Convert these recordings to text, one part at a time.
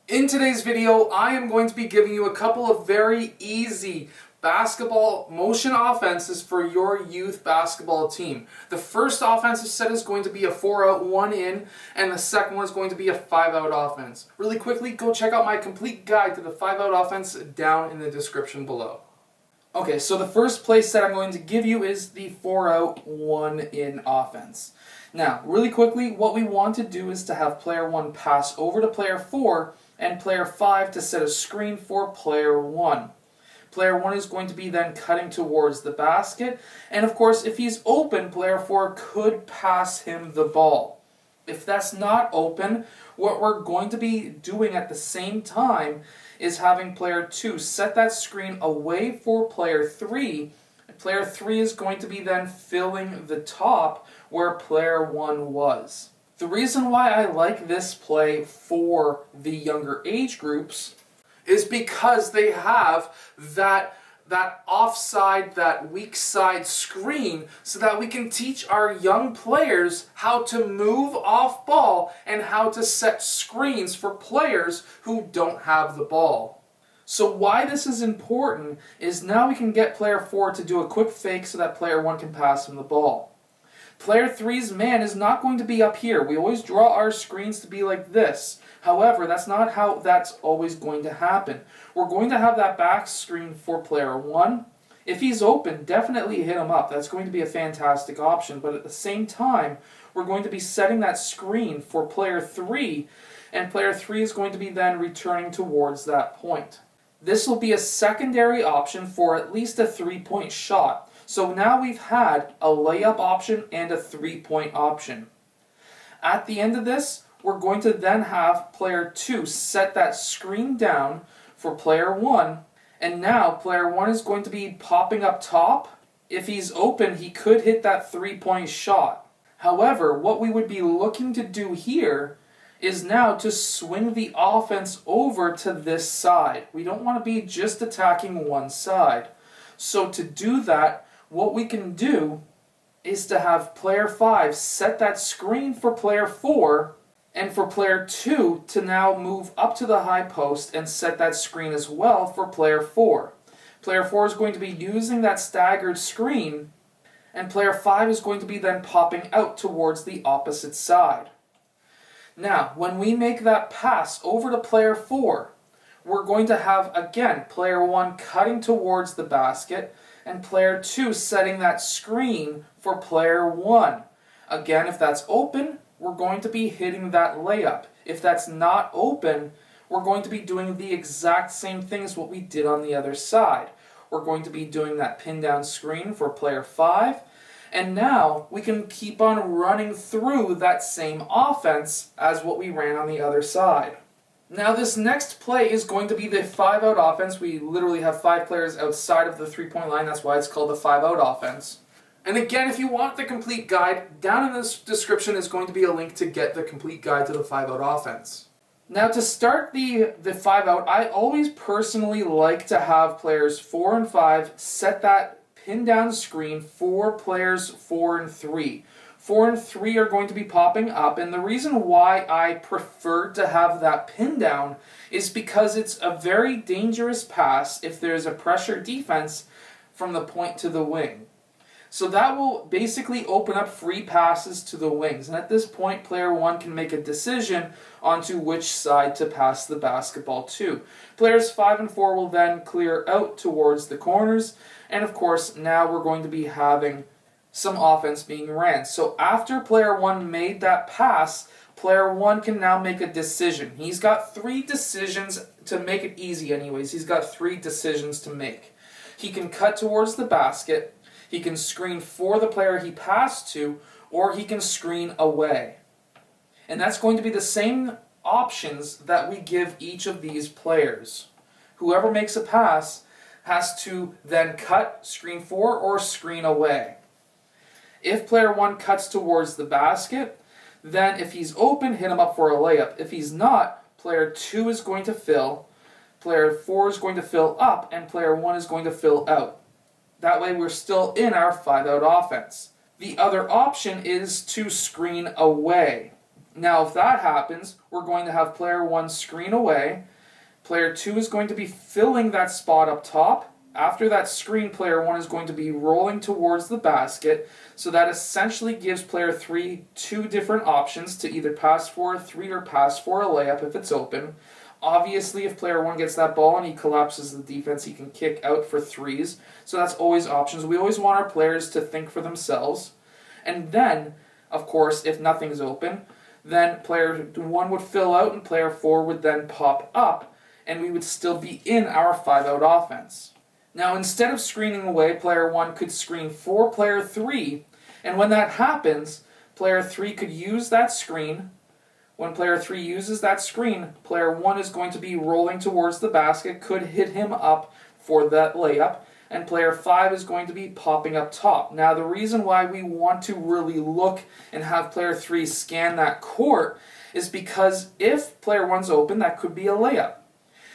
In today's video, I am going to be giving you a couple of very easy basketball motion offenses for your youth basketball team. The first offensive set is going to be a 4-out, 1-in, and the second one is going to be a 5-out offense. Really quickly, go check out my complete guide to the 5-out offense down in the description below. Okay, so the first play set I'm going to give you is the 4-out, 1-in offense. Now, really quickly, what we want to do is to have player 1 pass over to player 4 and player 5 to set a screen for player 1. Player 1 is going to be then cutting towards the basket, and of course, if he's open, player 4 could pass him the ball. If that's not open, what we're going to be doing at the same time is having player 2 set that screen away for player 3. Player 3 is going to be then filling the top where player 1 was. The reason why I like this play for the younger age groups is because they have that offside, that weak side screen, so that we can teach our young players how to move off ball and how to set screens for players who don't have the ball. So why this is important is now we can get player 4 to do a quick fake so that player 1 can pass him the ball. Player 3's man is not going to be up here. We always draw our screens to be like this. However, that's not how that's always going to happen. We're going to have that back screen for player 1. If he's open, definitely hit him up. That's going to be a fantastic option. But at the same time, we're going to be setting that screen for player 3, and player 3 is going to be then returning towards that point. This will be a secondary option for at least a 3-point shot. So now we've had a layup option and a 3-point option. At the end of this, we're going to then have player 2 set that screen down for player 1, and now player 1 is going to be popping up top. If he's open, he could hit that 3-point shot. However, what we would be looking to do here is now to swing the offense over to this side. We don't want to be just attacking one side. So to do that, what we can do is to have player 5 set that screen for player 4, and for player 2 to now move up to the high post and set that screen as well for player 4. Player 4 is going to be using that staggered screen, and player 5 is going to be then popping out towards the opposite side. Now, when we make that pass over to player 4, we're going to have, again, player 1 cutting towards the basket, and player 2 setting that screen for player 1. Again, if that's open, we're going to be hitting that layup. If that's not open, we're going to be doing the exact same thing as what we did on the other side. We're going to be doing that pin down screen for player 5, and now we can keep on running through that same offense as what we ran on the other side. Now this next play is going to be the 5-out offense. We literally have 5 players outside of the 3-point line. That's why it's called the 5-out offense. And again, if you want the complete guide, down in this description is going to be a link to get the complete guide to the 5-out offense. Now to start the 5-out, I always personally like to have players 4 and 5 set that pin down screen for players 4 and 3. 4 and 3 are going to be popping up, and the reason why I prefer to have that pin down is because it's a very dangerous pass if there's a pressure defense from the point to the wing. So that will basically open up free passes to the wings, and at this point player 1 can make a decision onto which side to pass the basketball to. Players 5 and 4 will then clear out towards the corners, and of course now we're going to be having some offense being ran. So after player 1 made that pass, player 1 can now make a decision. He's got 3 decisions to make it easy anyways. He's got 3 decisions to make. He can cut towards the basket, he can screen for the player he passed to, or he can screen away. And that's going to be the same options that we give each of these players. Whoever makes a pass has to then cut, screen for, or screen away. If player 1 cuts towards the basket, then if he's open, hit him up for a layup. If he's not, player 2 is going to fill, player 4 is going to fill up, and player 1 is going to fill out. That way we're still in our 5-out offense. The other option is to screen away. Now, if that happens, we're going to have player 1 screen away. Player 2 is going to be filling that spot up top. After that screen, player 1 is going to be rolling towards the basket. So that essentially gives player 3 two different options to either pass for a 3 or pass for a layup if it's open. Obviously, if player 1 gets that ball and he collapses the defense, he can kick out for 3s. So that's always options. We always want our players to think for themselves. And then, of course, if nothing's open, then player 1 would fill out and player 4 would then pop up, and we would still be in our 5-out offense. Now, instead of screening away, player 1 could screen for player 3, and when that happens, player 3 could use that screen. When player 3 uses that screen, player 1 is going to be rolling towards the basket, could hit him up for that layup, and player 5 is going to be popping up top. Now, the reason why we want to really look and have player 3 scan that court is because if player 1's open, that could be a layup.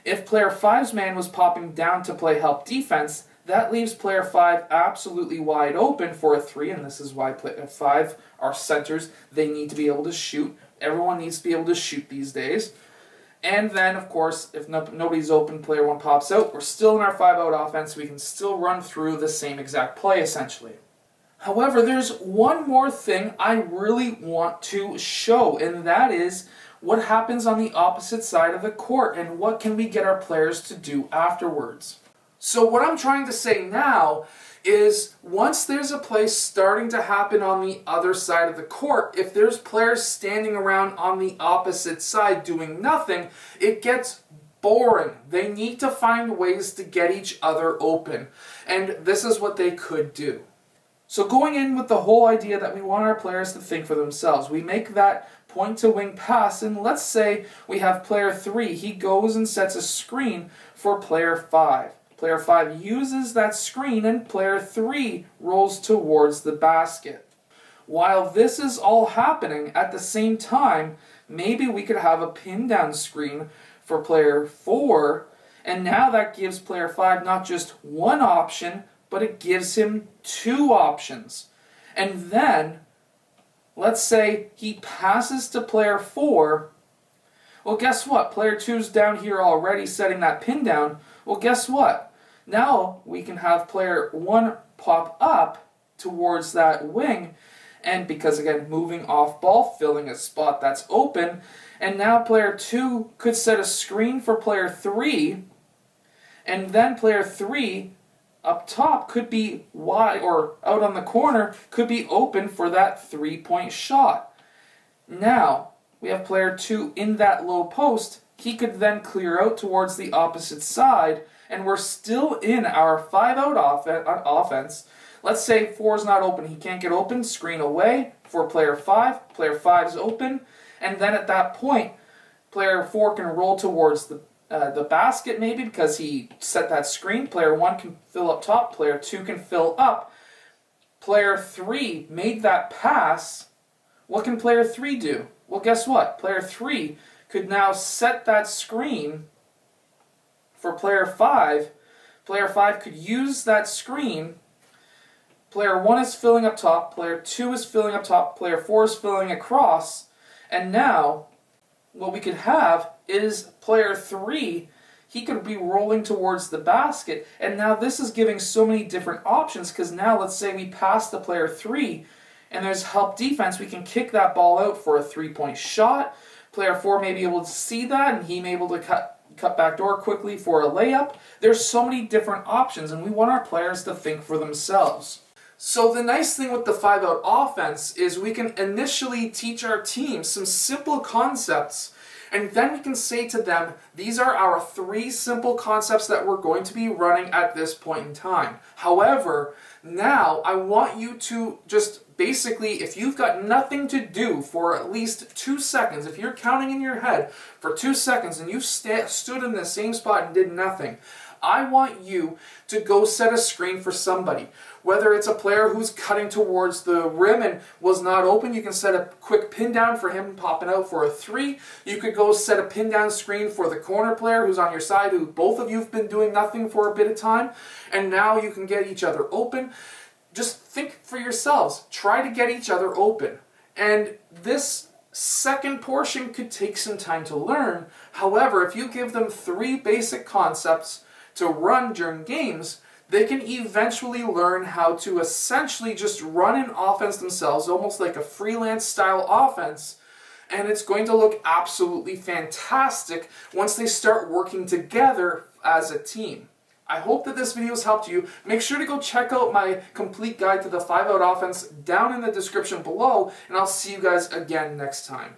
If player 5's man was popping down to play help defense, that leaves player 5 absolutely wide open for a 3, and this is why player 5 are centers. They need to be able to shoot. Everyone needs to be able to shoot these days. And then, of course, if nobody's open, player 1 pops out. We're still in our 5-out offense. We can still run through the same exact play, essentially. However, there's one more thing I really want to show, and that is what happens on the opposite side of the court and what can we get our players to do afterwards. So what I'm trying to say now is once there's a play starting to happen on the other side of the court, if there's players standing around on the opposite side doing nothing, it gets boring. They need to find ways to get each other open, and this is what they could do. So going in with the whole idea that we want our players to think for themselves, we make that point-to-wing pass, and let's say we have player 3. He goes and sets a screen for player 5. Player 5 uses that screen, and player 3 rolls towards the basket. While this is all happening at the same time, maybe we could have a pin-down screen for player 4, and now that gives player 5 not just one option, but it gives him 2 options. And then, let's say he passes to player 4. Well, guess what? Player 2's down here already setting that pin down. Well, guess what? Now we can have player 1 pop up towards that wing, and because, again, moving off ball, filling a spot that's open, and now player 2 could set a screen for player 3, and then player 3 up top could be wide, or out on the corner, could be open for that 3-point shot. Now, we have player 2 in that low post. He could then clear out towards the opposite side, and we're still in our 5-out offense. Let's say 4 is not open. He can't get open. Screen away for player 5. Player 5 is open, and then at that point, player 4 can roll towards the basket maybe because he set that screen. Player 1 can fill up top. Player 2 can fill up. Player 3 made that pass. What can player 3 do? Well, guess what? Player 3 could now set that screen for player 5. Player 5 could use that screen. Player 1 is filling up top. Player 2 is filling up top. Player 4 is filling across. And now, what we could have is player 3, he could be rolling towards the basket. And now this is giving so many different options, because now let's say we pass to player 3 and there's help defense. We can kick that ball out for a 3-point shot. Player 4 may be able to see that, and he may be able to cut back door quickly for a layup. There's so many different options, and we want our players to think for themselves. So the nice thing with the 5-out offense is we can initially teach our team some simple concepts, and then we can say to them, these are our 3 simple concepts that we're going to be running at this point in time. However, now I want you to just basically, if you've got nothing to do for at least 2 seconds, if you're counting in your head for 2 seconds and you stood in the same spot and did nothing, I want you to go set a screen for somebody. Whether it's a player who's cutting towards the rim and was not open, you can set a quick pin down for him popping out for a 3. You could go set a pin down screen for the corner player who's on your side, who both of you have been doing nothing for a bit of time, and now you can get each other open. Just think for yourselves. Try to get each other open. And this second portion could take some time to learn. However, if you give them 3 basic concepts to run during games, they can eventually learn how to essentially just run an offense themselves, almost like a freelance style offense, and it's going to look absolutely fantastic once they start working together as a team. I hope that this video has helped you. Make sure to go check out my complete guide to the 5-out offense down in the description below, and I'll see you guys again next time.